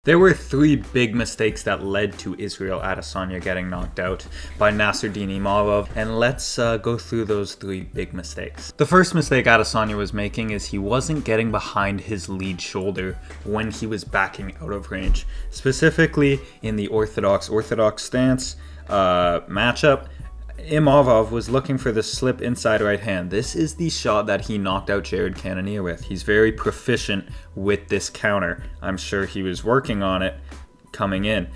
There were three big mistakes that led to Israel Adesanya getting knocked out by Nassourdine Imavov, and let's go through those three big mistakes. The first mistake Adesanya was making is he wasn't getting behind his lead shoulder when he was backing out of range. Specifically in the orthodox stance matchup, Imavov was looking for the slip inside right hand. This is the shot that he knocked out Jared Cannonier with. He's very proficient with this counter. I'm sure he was working on it coming in.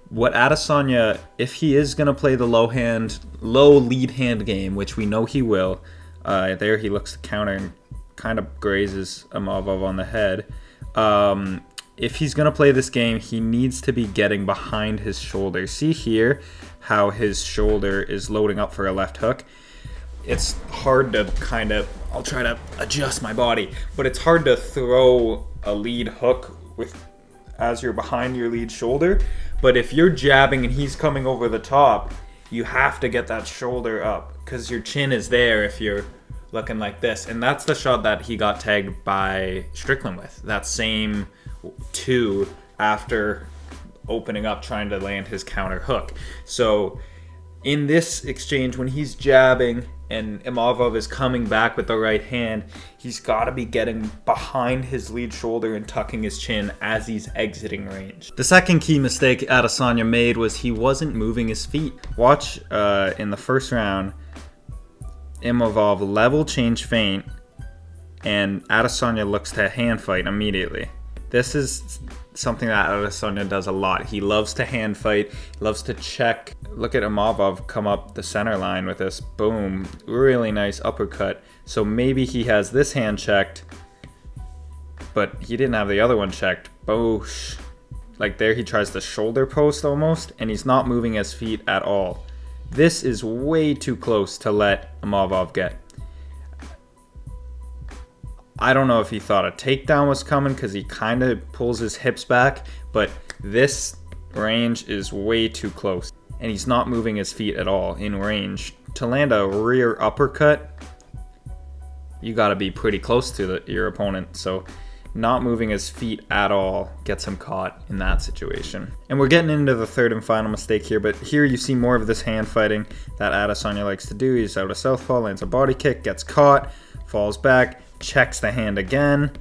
What Adesanya, if he is going to play the low lead hand game, which we know he will, there he looks to counter and kind of grazes Imavov on the head. If he's going to play this game, he needs to be getting behind his shoulder. See here how his shoulder is loading up for a left hook. It's hard to I'll try to adjust my body, but it's hard to throw a lead hook as you're behind your lead shoulder. But if you're jabbing and he's coming over the top, you have to get that shoulder up because your chin is there if you're looking like this. And that's the shot that he got tagged by Strickland with. That same two after opening up trying to land his counter hook. So in this exchange, when he's jabbing and Imavov is coming back with the right hand, he's got to be getting behind his lead shoulder and tucking his chin as he's exiting range. The second key mistake Adesanya made was he wasn't moving his feet. Watch in the first round, Imavov level change feint and Adesanya looks to hand fight immediately. This is something that Adesanya does a lot. He loves to hand fight, loves to check. Look at Imavov come up the center line with this, boom, really nice uppercut. So maybe he has this hand checked, but he didn't have the other one checked. Boosh. Like there he tries the shoulder post almost, and he's not moving his feet at all. This is way too close to let Imavov get. I don't know if he thought a takedown was coming because he kind of pulls his hips back, but this range is way too close. And he's not moving his feet at all in range. To land a rear uppercut, you got to be pretty close to your opponent. So not moving his feet at all gets him caught in that situation. And we're getting into the third and final mistake here, but here you see more of this hand fighting that Adesanya likes to do. He's out of southpaw, lands a body kick, gets caught, falls back, checks the hand again,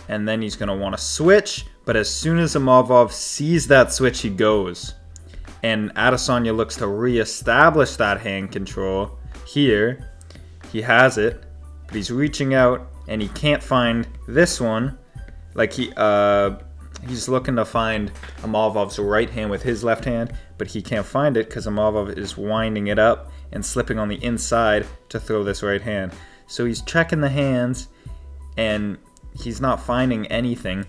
and then he's going to want to switch. But as soon as Imavov sees that switch, he goes. And Adesanya looks to reestablish that hand control. Here, he has it, but he's reaching out, and he can't find this one. Like he's looking to find Imavov's right hand with his left hand, but he can't find it because Imavov is winding it up and slipping on the inside to throw this right hand. So he's checking the hands, and he's not finding anything,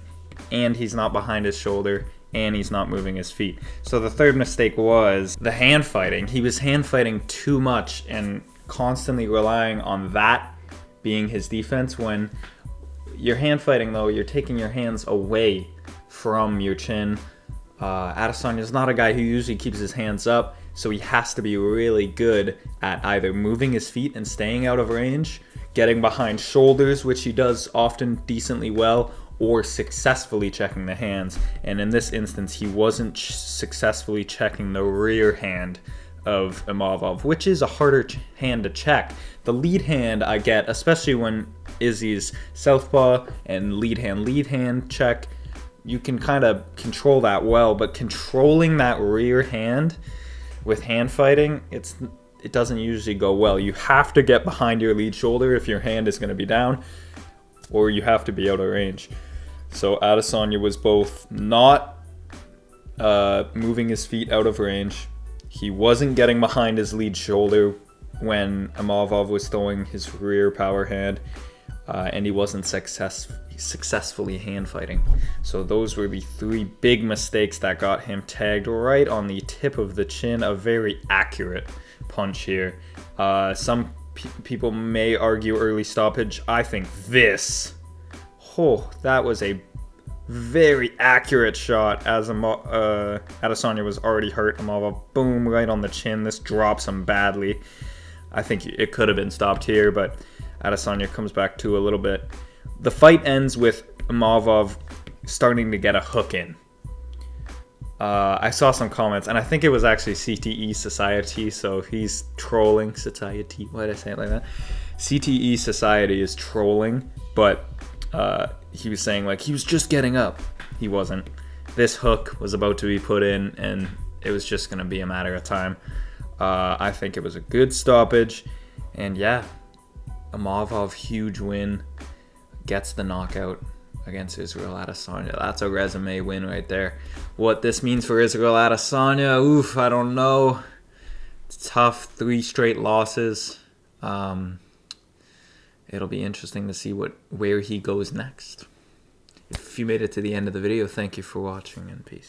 and he's not behind his shoulder, and he's not moving his feet. So the third mistake was the hand fighting. He was hand fighting too much and constantly relying on that being his defense. When you're hand fighting, though, you're taking your hands away from your chin. Adesanya is not a guy who usually keeps his hands up, so he has to be really good at either moving his feet and staying out of range, getting behind shoulders, which he does often decently well, or successfully checking the hands. And in this instance, he wasn't successfully checking the rear hand of Imavov, which is a harder hand to check. The lead hand I get, especially when Izzy's southpaw and lead hand check, you can kind of control that well, but controlling that rear hand with hand fighting, it doesn't usually go well. You have to get behind your lead shoulder if your hand is going to be down, or you have to be out of range. So Adesanya was both not moving his feet out of range, he wasn't getting behind his lead shoulder when Imavov was throwing his rear power hand, and he wasn't successfully hand fighting. So those were the three big mistakes that got him tagged right on the tip of the chin. A very accurate punch here. Some people may argue early stoppage. I think this, that was a very accurate shot as Adesanya was already hurt. Imavov, boom, right on the chin. This drops him badly. I think it could have been stopped here, but Adesanya comes back to a little bit. The fight ends with Imavov starting to get a hook in. I saw some comments, and I think it was actually CTE Society, so he's trolling Society. Why did I say it like that? CTE Society is trolling, but he was saying, like, he was just getting up. He wasn't. This hook was about to be put in, and it was just going to be a matter of time. I think it was a good stoppage, and yeah, Imavov, huge win, gets the knockout against Israel Adesanya. That's a resume win right there. What this means for Israel Adesanya, oof, I don't know. It's tough, 3 straight losses. It'll be interesting to see where he goes next. If you made it to the end of the video, thank you for watching, and peace.